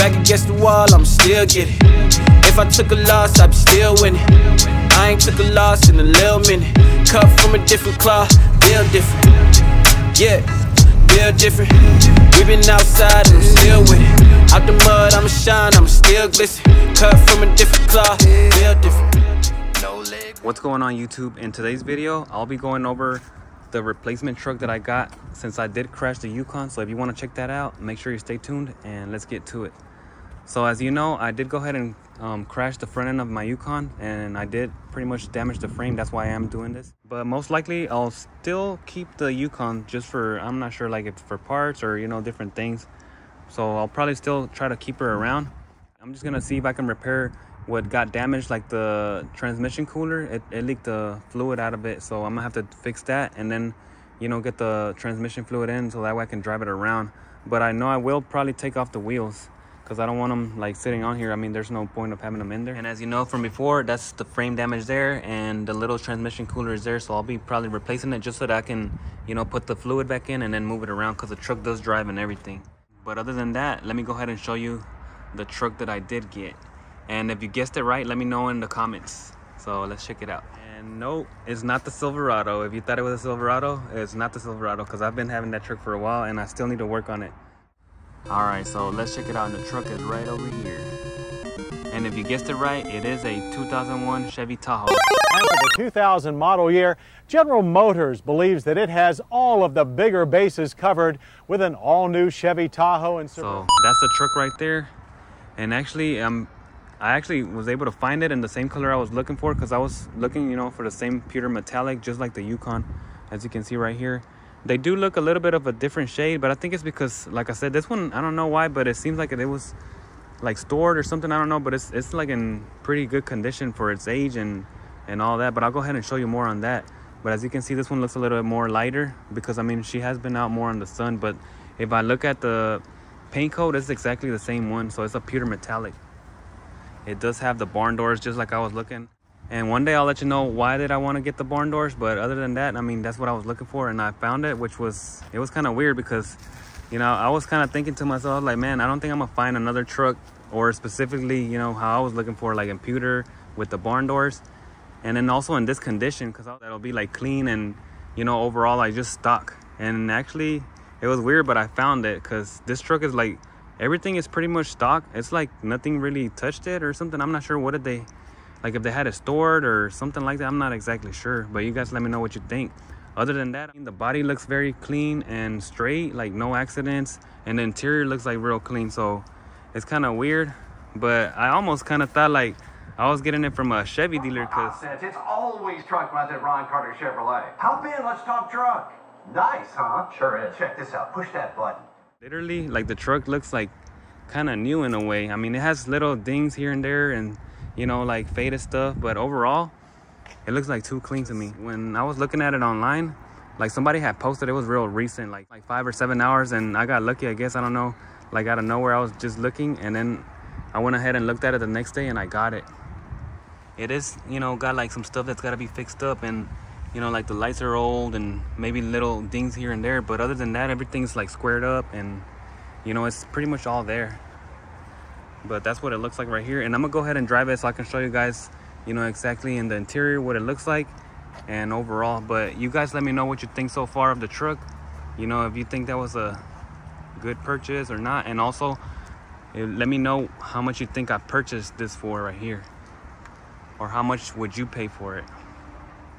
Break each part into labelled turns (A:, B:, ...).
A: back against the wall, I'm still get it. If I took a loss, I'd be still winning. I ain't took a loss in a little minute. Cut from a different cloth, build different. Yeah, build different. We been outside and I'm still with it. Out the mud, I'ma shine, I'ma still glisten. Cut from a different cloth, build different.
B: What's going on YouTube? In today's video, I'll be going over the replacement truck that I got since I did crash the Yukon. So if you want to check that out, make sure you stay tuned and let's get to it. So as you know, I did go ahead and crash the front end of my Yukon, and I did pretty much damage the frame. That's why I am doing this. But most likely I'll still keep the Yukon just for, I'm not sure, like if for parts or, you know, different things. So I'll probably still try to keep her around. I'm just gonna see if I can repair what got damaged, like the transmission cooler. It leaked the fluid out of it, so I'm gonna have to fix that and then, you know, get the transmission fluid in so that way I can drive it around. But I know I will probably take off the wheels because I don't want them like sitting on here. I mean, there's no point of having them in there. And as you know from before, that's the frame damage there, and the little transmission cooler is there, so I'll be probably replacing it just so that I can, you know, put the fluid back in and then move it around because the truck does drive and everything. But other than that, let me go ahead and show you the truck that I did get. And if you guessed it right, let me know in the comments. So let's check it out. And no, it's not the Silverado. If you thought it was a Silverado, it's not the Silverado, because I've been having that truck for a while and I still need to work on it. All right, so let's check it out. And the truck is right over here. And if you guessed it right, it is a 2001 Chevy Tahoe.
C: And for the 2000 model year, General Motors believes that it has all of the bigger bases covered with an all-new Chevy Tahoe. And
B: so that's the truck right there. And actually, I actually was able to find it in the same color I was looking for, because I was looking, you know, for the same pewter metallic, just like the Yukon, as you can see right here. They do look a little bit of a different shade, but I think it's because, like I said, this one, I don't know why, but it seems like it was like stored or something. I don't know, but it's like in pretty good condition for its age and all that. But I'll go ahead and show you more on that. But as you can see, this one looks a little bit more lighter because, I mean, she has been out more in the sun. But if I look at the paint code, it's exactly the same one. So it's a pewter metallic. It does have the barn doors just like I was looking. And one day I'll let you know why did I want to get the barn doors. But other than that, I mean, that's what I was looking for, and I found it, which was, it was kind of weird because, you know, I was kind of thinking to myself, like, man, I don't think I'm gonna find another truck, or specifically, you know, how I was looking for, like in pewter with the barn doors, and then also in this condition, because that'll be like clean and, you know, overall like just stock. And actually it was weird, but I found it because this truck is like, everything is pretty much stock. It's like nothing really touched it or something. I'm not sure what did they, like if they had it stored or something like that. I'm not exactly sure, but you guys let me know what you think. Other than that, I mean, the body looks very clean and straight, like no accidents, and the interior looks like real clean. So it's kind of weird, but I almost kind of thought like I was getting it from a Chevy dealer, because
D: it's always truck runs at Ron Carter Chevrolet. Hop in, let's talk truck. Nice, huh? Sure is. Check this out. Push that button.
B: Literally, like the truck looks like kind of new in a way. I mean, it has little dings here and there and, you know, like faded stuff, but overall it looks like too clean to me. When I was looking at it online, like somebody had posted, it was real recent, like 5 or 7 hours, and I got lucky, I guess. I don't know, like out of nowhere I was just looking, and then I went ahead and looked at it the next day and I got it. It is, you know, got like some stuff that's got to be fixed up, and, you know, like the lights are old and maybe little dings here and there, but other than that, everything's like squared up and, you know, it's pretty much all there. But that's what it looks like right here, and I'm gonna go ahead and drive it so I can show you guys, you know, exactly in the interior what it looks like and overall. But you guys let me know what you think so far of the truck, you know, if you think that was a good purchase or not, and also let me know how much you think I purchased this for right here, or how much would you pay for it.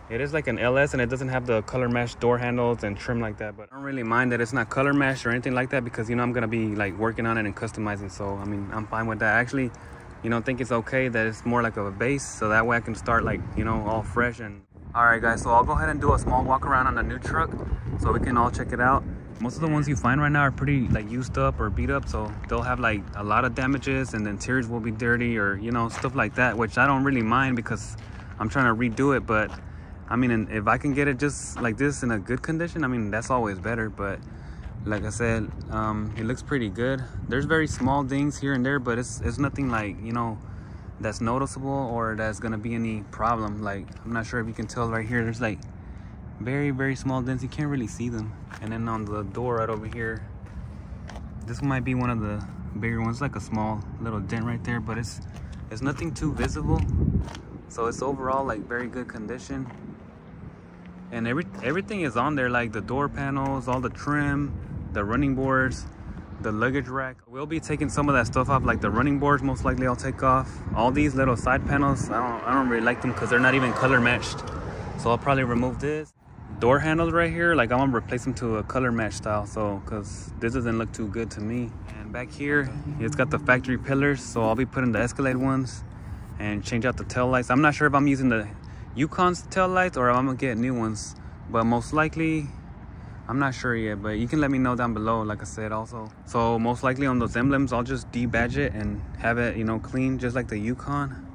B: It is like an LS, and it doesn't have the color mesh door handles and trim like that, but I don't really mind that it's not color mesh or anything like that, because, you know, I'm gonna be like working on it and customizing. So I mean, I'm fine with that. I actually, you know, think it's okay that it's more like of a base, so that way I can start like, you know, all fresh. And all right guys, so I'll go ahead and do a small walk around on the new truck so we can all check it out. Most of the ones you find right now are pretty like used up or beat up, so they'll have like a lot of damages, and the interiors will be dirty, or, you know, stuff like that, which I don't really mind because I'm trying to redo it. But I mean, if I can get it just like this in a good condition, I mean, that's always better. But like I said, it looks pretty good. There's very small dings here and there, but it's nothing like, you know, that's noticeable or that's gonna be any problem. Like, I'm not sure if you can tell right here, there's like very small dents. You can't really see them. And then on the door right over here, This might be one of the bigger ones, like a small little dent right there, but it's nothing too visible. So it's overall like very good condition. And everything is on there, like the door panels, all the trim, the running boards, the luggage rack. We'll be taking some of that stuff off, like the running boards most likely I'll take off. All these little side panels, I don't really like them because they're not even color matched. So I'll probably remove this. Door handles right here, like I want to replace them to a color match style, so because this doesn't look too good to me. And back here it's got the factory pillars, so I'll be putting the Escalade ones and change out the tail lights. I'm not sure if I'm using the Yukon's tail lights or if I'm gonna get new ones, but most likely I'm not sure yet, but you can let me know down below, like I said also. So most likely on those emblems I'll just debadge it and have it, you know, clean just like the Yukon.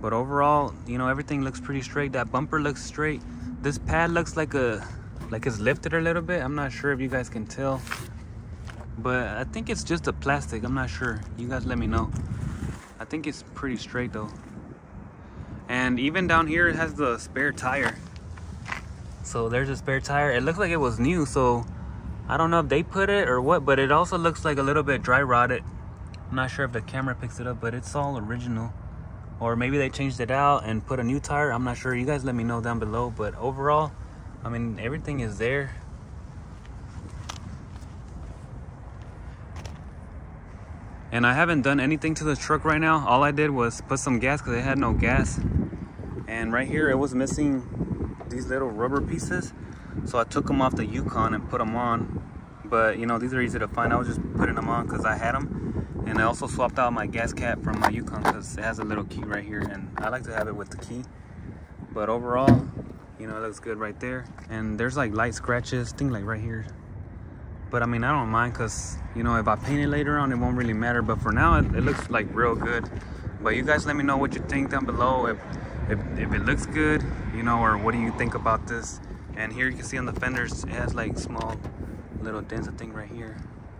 B: But overall, you know, everything looks pretty straight. That bumper looks straight. This pad looks like it's lifted a little bit. I'm not sure if you guys can tell, but I think it's just a plastic. I'm not sure. You guys let me know. I think it's pretty straight though. And even down here it has the spare tire. So there's a spare tire. It looks like it was new, so I don't know if they put it or what, but it also looks like a little bit dry rotted. I'm not sure if the camera picks it up, but it's all original. Or maybe they changed it out and put a new tire. I'm not sure. You guys let me know down below. But overall, I mean, everything is there. And I haven't done anything to the truck right now. All I did was put some gas because it had no gas. And right here, it was missing these little rubber pieces. So I took them off the Yukon and put them on. But, you know, these are easy to find. I was just putting them on because I had them. And I also swapped out my gas cap from my Yukon because it has a little key right here, and I like to have it with the key. But overall, you know, it looks good right there. And there's like light scratches, things like right here. But I mean, I don't mind because, you know, if I paint it later on, it won't really matter. But for now, it looks like real good. But you guys let me know what you think down below. If it looks good, you know, or what do you think about this? And here you can see on the fenders, it has like small little dents, I think right here.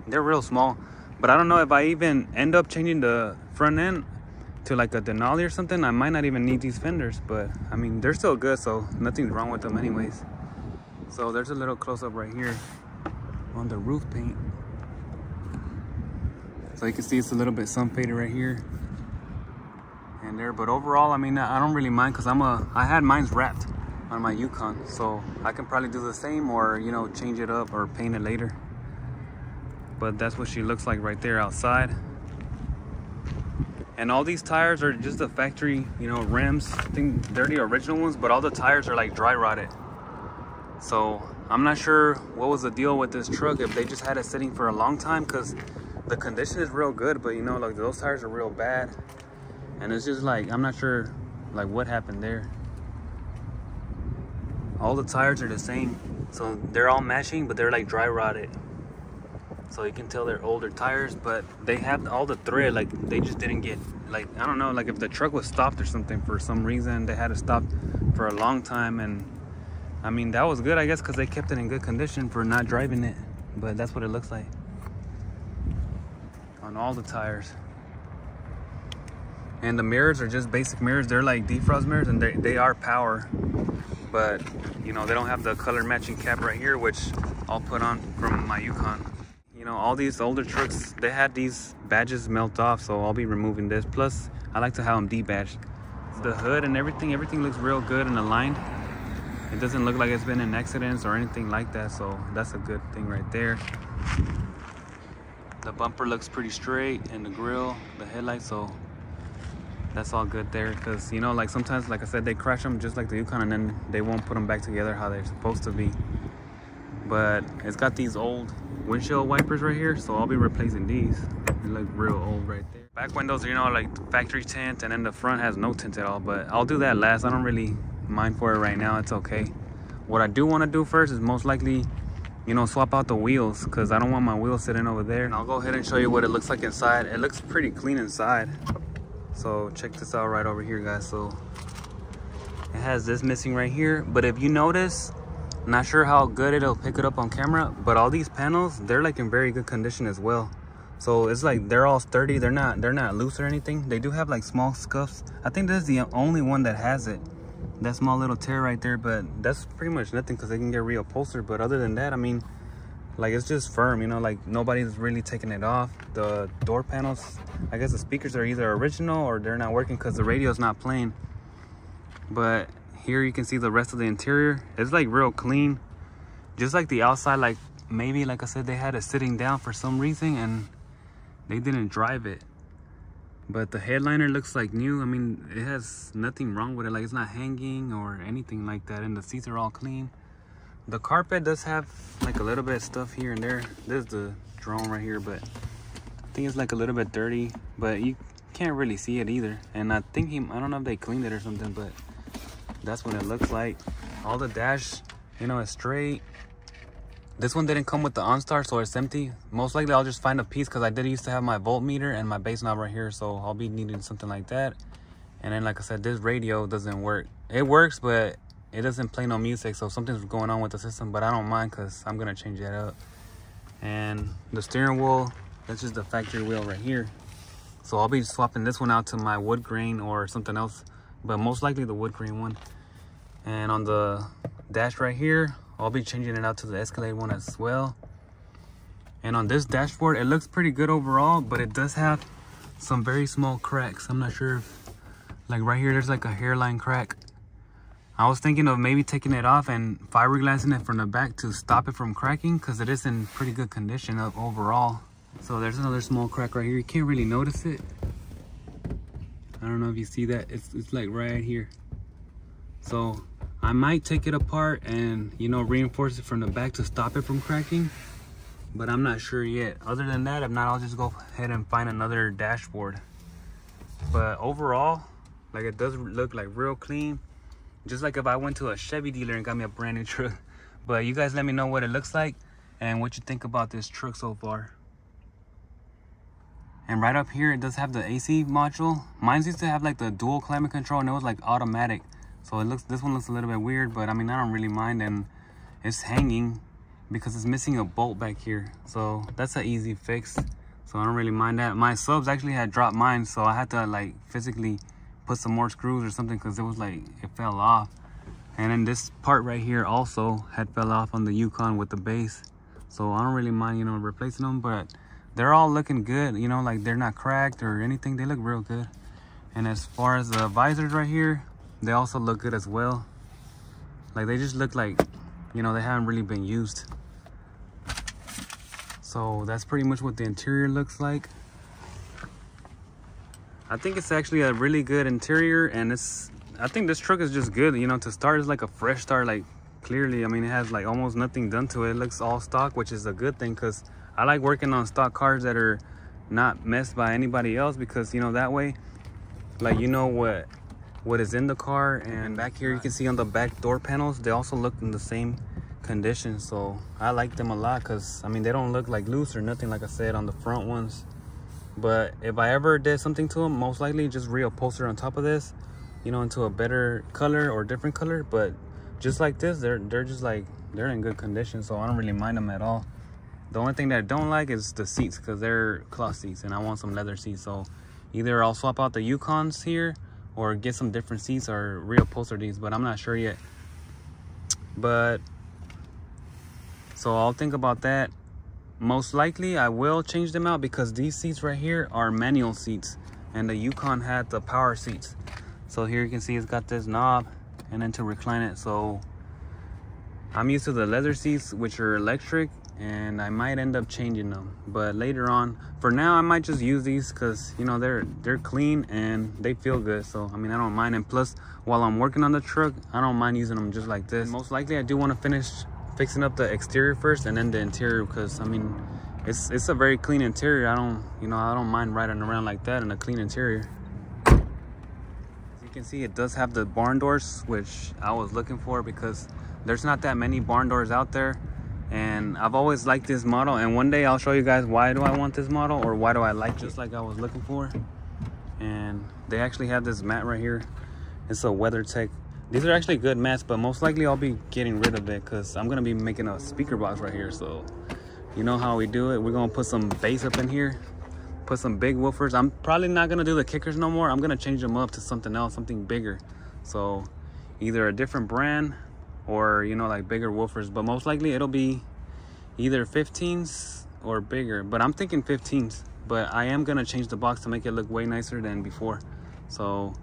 B: They're real small. But I don't know if I even end up changing the front end to like a Denali or something. I might not even need these fenders, but I mean, they're still good, so nothing's wrong with them anyways. So there's a little close-up right here on the roof paint. So you can see it's a little bit sun faded right here and there. But overall, I mean, I don't really mind because I had mine's wrapped on my Yukon, so I can probably do the same or, you know, change it up or paint it later. But that's what she looks like right there outside. And all these tires are just the factory, you know, rims. I think they're the original ones, but all the tires are like dry rotted. So I'm not sure what was the deal with this truck, if they just had it sitting for a long time, because the condition is real good, but you know, like those tires are real bad. And it's just like, I'm not sure like what happened there. All the tires are the same, so they're all matching, but they're like dry rotted. So you can tell they're older tires, but they have all the thread, like they just didn't get, like, I don't know, like if the truck was stopped or something for some reason, they had to stop for a long time. And I mean, that was good, I guess, because they kept it in good condition for not driving it. But that's what it looks like on all the tires. And the mirrors are just basic mirrors. They're like defrost mirrors, and they are power. But, you know, they don't have the color matching cap right here, which I'll put on from my Yukon. You know, all these older trucks, they had these badges melt off, so I'll be removing this. Plus, I like to have them debadged. The hood and everything looks real good and aligned. It doesn't look like it's been in accidents or anything like that, so that's a good thing right there. The bumper looks pretty straight, and the grill, the headlights, so that's all good there. Because, you know, like sometimes, like I said, they crash them just like the Yukon, and then they won't put them back together how they're supposed to be. But it's got these old windshield wipers right here, so I'll be replacing these. They look real old right there. Back windows, you know, like factory tint, and then the front has no tint at all, but I'll do that last. I don't really mind for it right now. It's okay. What I do want to do first is most likely, you know, swap out the wheels, because I don't want my wheels sitting over there. And I'll go ahead and show you what it looks like inside. It looks pretty clean inside. So check this out right over here, guys. So it has this missing right here, but if you notice, not sure how good it'll pick it up on camera, but all these panels, they're like in very good condition as well. So it's like they're all sturdy. They're not loose or anything. They do have like small scuffs. I think this is the only one that has it, that small little tear right there, but that's pretty much nothing because they can get reupholstered. But other than that, I mean, Like, it's just firm, you know, like nobody's really taking it off. The door panels, I guess the speakers are either original or they're not working because the radio's not playing. But here you can see the rest of the interior. It's like real clean, just like the outside. Like maybe, like I said, they had it sitting down for some reason and they didn't drive it. But the headliner looks like new. I mean, it has nothing wrong with it. Like, it's not hanging or anything like that, and the seats are all clean. The carpet does have like a little bit of stuff here and there. There's the drone right here, but I think it's like a little bit dirty, but you can't really see it either. And I don't know if they cleaned it or something, but that's what it looks like. All the dash, you know, is straight. This one didn't come with the OnStar, so it's empty. Most likely I'll just find a piece because I did used to have my voltmeter and my bass knob right here, so I'll be needing something like that. And then, like I said, this radio doesn't work. It works, but it doesn't play no music, so something's going on with the system, but I don't mind because I'm gonna change that up. And the steering wheel, that's just the factory wheel right here. So I'll be swapping this one out to my wood grain or something else, but most likely the wood grain one. And on the dash right here, I'll be changing it out to the Escalade one as well. And on this dashboard, it looks pretty good overall, but it does have some very small cracks. I'm not sure if, like right here, there's like a hairline crack. I was thinking of maybe taking it off and fiberglassing it from the back to stop it from cracking, because it is in pretty good condition overall. So there's another small crack right here. You can't really notice it. I don't know if you see that. It's like right here. So I might take it apart and, you know, reinforce it from the back to stop it from cracking, but I'm not sure yet. Other than that, if not, I'll just go ahead and find another dashboard. But overall, like, it does look like real clean. Just like if I went to a Chevy dealer and got me a brand new truck. But you guys let me know what it looks like and what you think about this truck so far. And right up here, it does have the AC module. Mine used to have like the dual climate control, and it was like automatic. So this one looks a little bit weird, but I mean, I don't really mind. And it's hanging because it's missing a bolt back here. So that's an easy fix. So I don't really mind that. My subs actually had dropped mine, so I had to like physically put some more screws or something because it was like, it fell off. And then this part right here also had fell off on the Yukon with the base. So I don't really mind, you know, replacing them, but they're all looking good, you know, like they're not cracked or anything. They look real good. And as far as the visors right here, they also look good as well. Like, they just look like, you know, they haven't really been used. So that's pretty much what the interior looks like. I think it's actually a really good interior, and I think this truck is just good, you know, to start. Is like a fresh start. Like, clearly, I mean, it has like almost nothing done to it. It looks all stock, which is a good thing, because I like working on stock cars that are not messed by anybody else, because, you know, that way, like, you know what is in the car. And back here you can see on the back door panels, they also look in the same condition. So I like them a lot, because I mean, they don't look like loose or nothing, like I said, on the front ones. But if I ever did something to them, most likely just reupholster on top of this, you know, into a better color or different color. But just like this, they're just like, they're in good condition, so I don't really mind them at all. The only thing that I don't like is the seats, because they're cloth seats and I want some leather seats. So either I'll swap out the Yukons here or get some different seats or reupholster these, but I'm not sure yet. But so I'll think about that. Most likely I will change them out, because these seats right here are manual seats and the Yukon had the power seats. So here you can see it's got this knob and then to recline it. So I'm used to the leather seats, which are electric, and I might end up changing them, but later on. For now, I might just use these because, you know, they're clean and they feel good. So I mean, I don't mind. And plus, while I'm working on the truck, I don't mind using them just like this. And most likely I do want to finish fixing up the exterior first and then the interior, because I mean, it's a very clean interior. I don't mind riding around like that in a clean interior. As you can see, it does have the barn doors, which I was looking for, because there's not that many barn doors out there. And I've always liked this model, and one day I'll show you guys why do I want this model, or why do I like it, just like I was looking for. And they actually have this mat right here. It's a WeatherTech. These are actually good mats, but most likely I'll be getting rid of it because I'm gonna be making a speaker box right here. So you know how we do it. We're gonna put some bass up in here, put some big woofers. I'm probably not gonna do the kickers no more. I'm gonna change them up to something else, something bigger. So either a different brand or, you know, like bigger woofers, but most likely it'll be either 15s or bigger, but I'm thinking 15s. But I am gonna change the box to make it look way nicer than before. So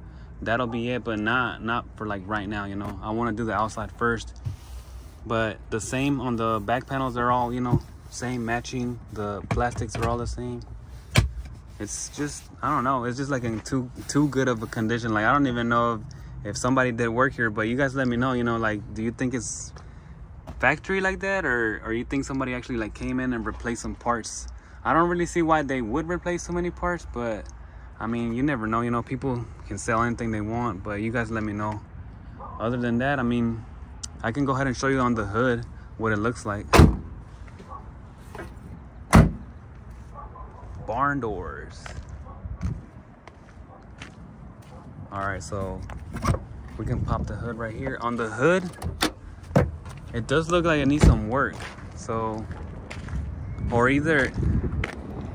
B: that'll be it, but not for like right now, you know. I want to do the outside first. But the same on the back panels, they're all, you know, same, matching. The plastics are all the same. It's just, I don't know, it's just like in too good of a condition. Like, I don't even know if somebody did work here, but you guys let me know, you know, like, do you think it's factory like that, or you think somebody actually like came in and replaced some parts? I don't really see why they would replace so many parts, but I mean, you never know, you know, people can sell anything they want, but you guys let me know. Other than that, I mean, I can go ahead and show you on the hood what it looks like. Barn doors. All right, so we can pop the hood right here. On the hood, it does look like it needs some work. So, or either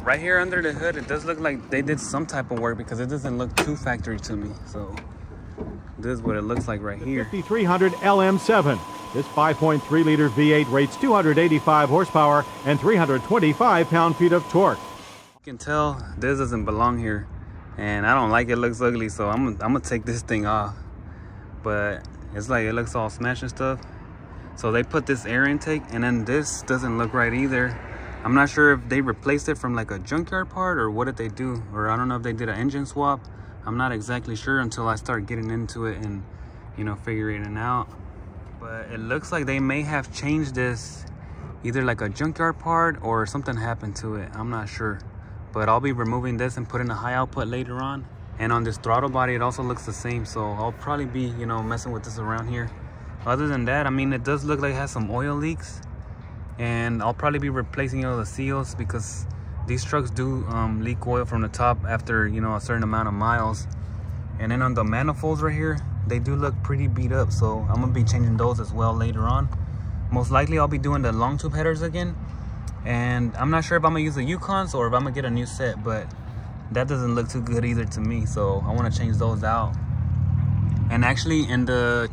B: right here under the hood, it does look like they did some type of work because it doesn't look too factory to me. So this is what it looks like right here.
C: 5300 LM7. This 5.3 liter V8 rates 285 horsepower and 325 pound-feet of torque.
B: You can tell this doesn't belong here, and I don't like it. Looks ugly, so I'm gonna take this thing off. But it's like it looks all smashed and stuff. So they put this air intake, and then this doesn't look right either. I'm not sure if they replaced it from like a junkyard part, or what did they do, or I don't know if they did an engine swap. I'm not exactly sure until I start getting into it and, you know, figuring it out. But it looks like they may have changed this, either like a junkyard part or something happened to it. I'm not sure. But I'll be removing this and putting a high output later on. And on this throttle body, it also looks the same. So I'll probably be, you know, messing with this around here. Other than that, I mean, it does look like it has some oil leaks. And I'll probably be replacing, you know, the seals, because these trucks do leak oil from the top after, you know, a certain amount of miles. And then on the manifolds right here, they do look pretty beat up, so I'm gonna be changing those as well later on. Most likely I'll be doing the long tube headers again, and I'm not sure if I'm gonna use the Yukons or if I'm gonna get a new set, but that doesn't look too good either to me, so I want to change those out. And actually in the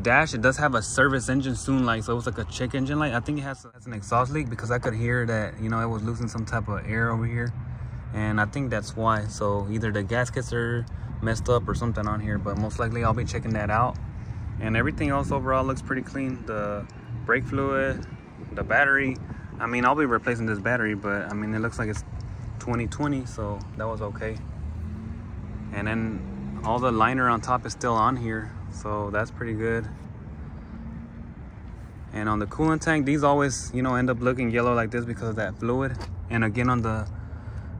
B: dash, it does have a service engine soon light, so it's like a check engine light. I think it has an exhaust leak, because I could hear that, you know, it was losing some type of air over here, and I think that's why. So either the gaskets are messed up or something on here, but most likely I'll be checking that out. And everything else overall looks pretty clean. The brake fluid, the battery, I mean, I'll be replacing this battery, but I mean, it looks like it's 2020, so that was okay. And then all the liner on top is still on here, so that's pretty good. And on the coolant tank, these always, you know, end up looking yellow like this because of that fluid. And again, on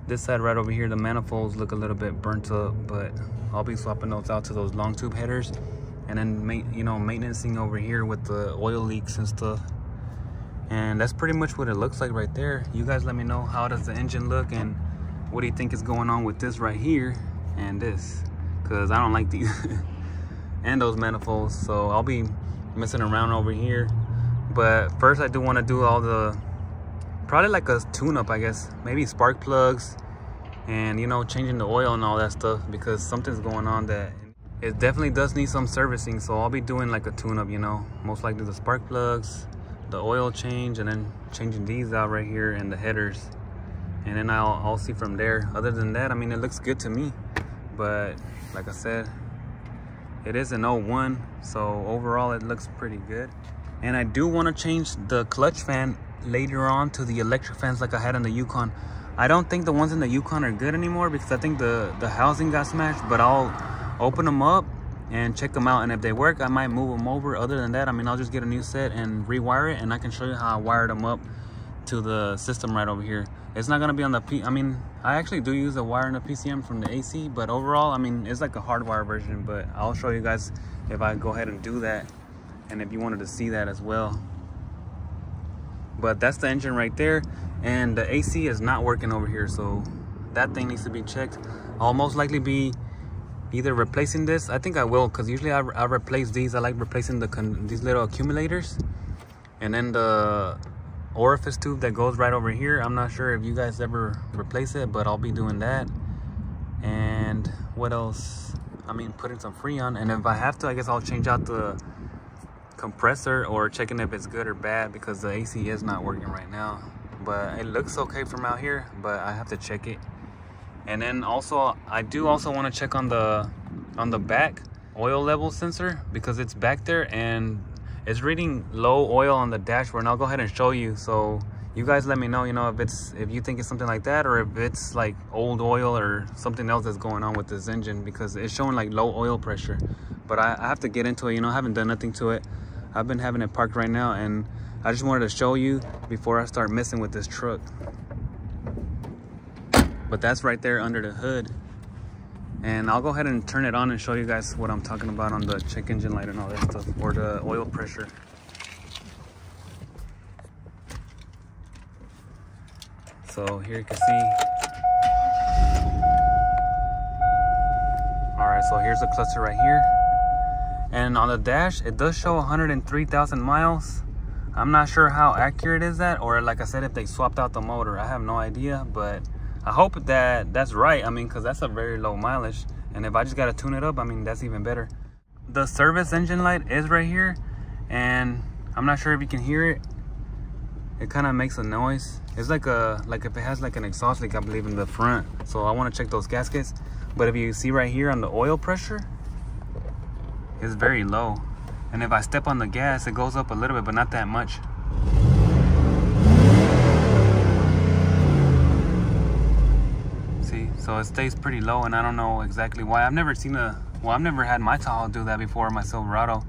B: this side right over here, the manifolds look a little bit burnt up, but I'll be swapping those out to those long tube headers, and then you know, maintenancing over here with the oil leaks and stuff. And that's pretty much what it looks like right there. You guys let me know, how does the engine look, and what do you think is going on with this right here and this, because I don't like these and those manifolds. So I'll be messing around over here, but first I do want to do all the, probably like a tune-up, I guess, maybe spark plugs, and, you know, changing the oil and all that stuff, because something's going on that it definitely does need some servicing. So I'll be doing like a tune-up, you know, most likely the spark plugs, the oil change, and then changing these out right here and the headers, and then I'll see from there. Other than that, I mean, it looks good to me, but like I said, it is an 01, so overall it looks pretty good. And I do want to change the clutch fan later on to the electric fans like I had in the Yukon. I don't think the ones in the Yukon are good anymore, because I think the housing got smashed, but I'll open them up and check them out, and if they work, I might move them over. Other than that, I mean, I'll just get a new set and rewire it, and I can show you how I wired them up to the system right over here. It's not gonna be on the I mean, I actually do use a wire in the PCM from the AC, but overall, I mean, it's like a hardwire version, but I'll show you guys if I go ahead and do that, and if you wanted to see that as well. But that's the engine right there, and the AC is not working over here, so that thing needs to be checked. I'll most likely be either replacing this. I think I will, because usually I replace these. I like replacing these little accumulators, and then the orifice tube that goes right over here. I'm not sure if you guys ever replace it, but I'll be doing that. And what else? I mean, putting some Freon, and if I have to, I guess I'll change out the compressor or checking if it's good or bad, because the AC is not working right now. But it looks okay from out here, but I have to check it. And then also, I do also want to check on the back oil level sensor, because it's back there and it's reading low oil on the dashboard, and I'll go ahead and show you. So you guys let me know, you know, if you think it's something like that, or if it's like old oil or something else that's going on with this engine, because it's showing like low oil pressure. But I have to get into it, you know. I haven't done nothing to it. I've been having it parked right now, and I just wanted to show you before I start messing with this truck. But that's right there under the hood. And I'll go ahead and turn it on and show you guys what I'm talking about on the check engine light and all that stuff, or the oil pressure. So here you can see. All right, so here's the cluster right here. And on the dash, it does show 103,000 miles. I'm not sure how accurate is that, or like I said, if they swapped out the motor. I have no idea, but I hope that that's right. I mean, because that's a very low mileage. And if I just got to tune it up, I mean, that's even better. The service engine light is right here, and I'm not sure if you can hear it. It kind of makes a noise. It's like if it has like an exhaust leak, I believe, in the front. So I want to check those gaskets. But if you see right here on the oil pressure, it's very low. And if I step on the gas, it goes up a little bit, but not that much. See, so it stays pretty low, and I don't know exactly why. I've never had my Tahoe do that before, my Silverado.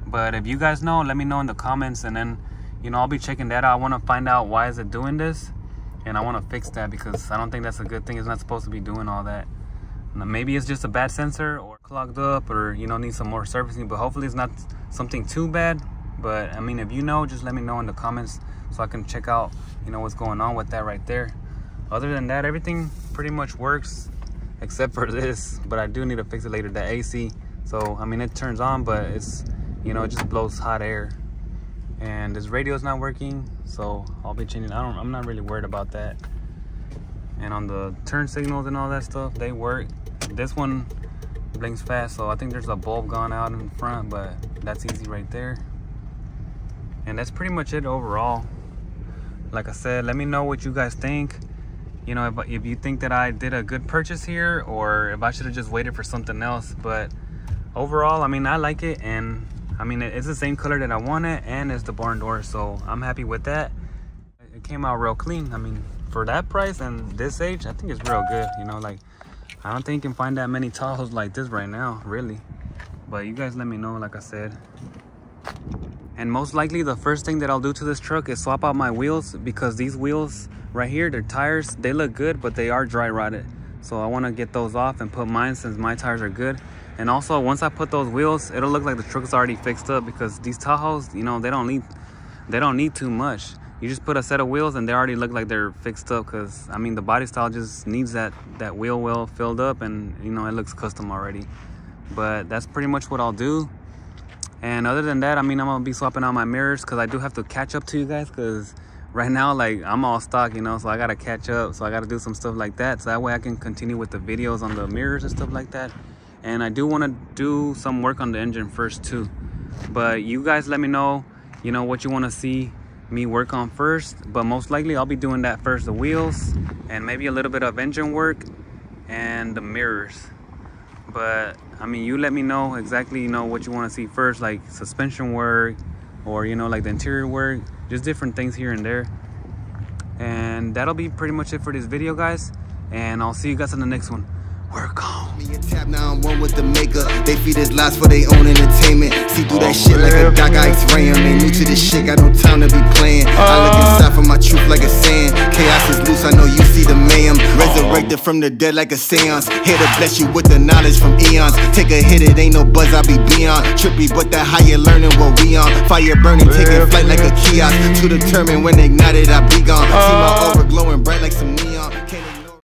B: But if you guys know, let me know in the comments, and then, you know, I'll be checking that out. I want to find out why is it doing this, and I want to fix that, because I don't think that's a good thing. It's not supposed to be doing all that. Maybe it's just a bad sensor, or clogged up, or, you know, needs some more servicing, but hopefully it's not something too bad. But I mean, if you know, just let me know in the comments so I can check out, you know, what's going on with that right there. Other than that, everything pretty much works except for this, but I do need to fix it later, the AC. So I mean, it turns on, but it's, you know, it just blows hot air. And this radio's not working, so I'll be changing. I'm not really worried about that. And on the turn signals and all that stuff, they work. This one blinks fast, so I think there's a bulb gone out in front, but that's easy right there. And that's pretty much it overall. Like I said, let me know what you guys think. You know, if you think that I did a good purchase here, or if I should have just waited for something else. But overall, I mean, I like it, and I mean, it's the same color that I wanted, and it's the barn door, so I'm happy with that. It came out real clean. I mean, for that price and this age, I think it's real good. You know, like, I don't think you can find that many Tahoes like this right now, really. But you guys let me know, like I said. And most likely the first thing that I'll do to this truck is swap out my wheels, because these wheels right here, their tires, they look good, but they are dry rotted. So I want to get those off and put mine, since my tires are good. And also, once I put those wheels, it'll look like the truck is already fixed up, because these Tahoes, you know, they don't need too much. You just put a set of wheels and they already look like they're fixed up, because I mean, the body style just needs that wheel well filled up, and you know, it looks custom already. But that's pretty much what I'll do. And other than that, I mean, I'm gonna be swapping out my mirrors, because I do have to catch up to you guys, because right now, like, I'm all stock, you know, so I gotta catch up. So I gotta do some stuff like that, so that way I can continue with the videos on the mirrors and stuff like that. And I do want to do some work on the engine first too. But you guys let me know, you know, what you want to see me work on first. But most likely I'll be doing that first, the wheels, and maybe a little bit of engine work and the mirrors. But I mean, you let me know exactly, you know, what you want to see first, like suspension work, or, you know, like the interior work, just different things here and there. And that'll be pretty much it for this video, guys, and I'll see you guys in the next one. Work on.
E: Me and Tap now I'm one with the maker. They feed us lies for their own entertainment. See through that shit like a dog, I X-ray 'em. They new to this shit, got no time to be playing. I look inside for my truth like a sand. Chaos is loose, I know you see the mayhem. Resurrected from the dead like a seance. Here to bless you with the knowledge from eons. Take a hit, it ain't no buzz, I be beyond. Trippy, but that higher learning what we on. Fire burning, taking flight like a kiosk. To determine when ignited, I be gone. See my aura glowing bright like some neon.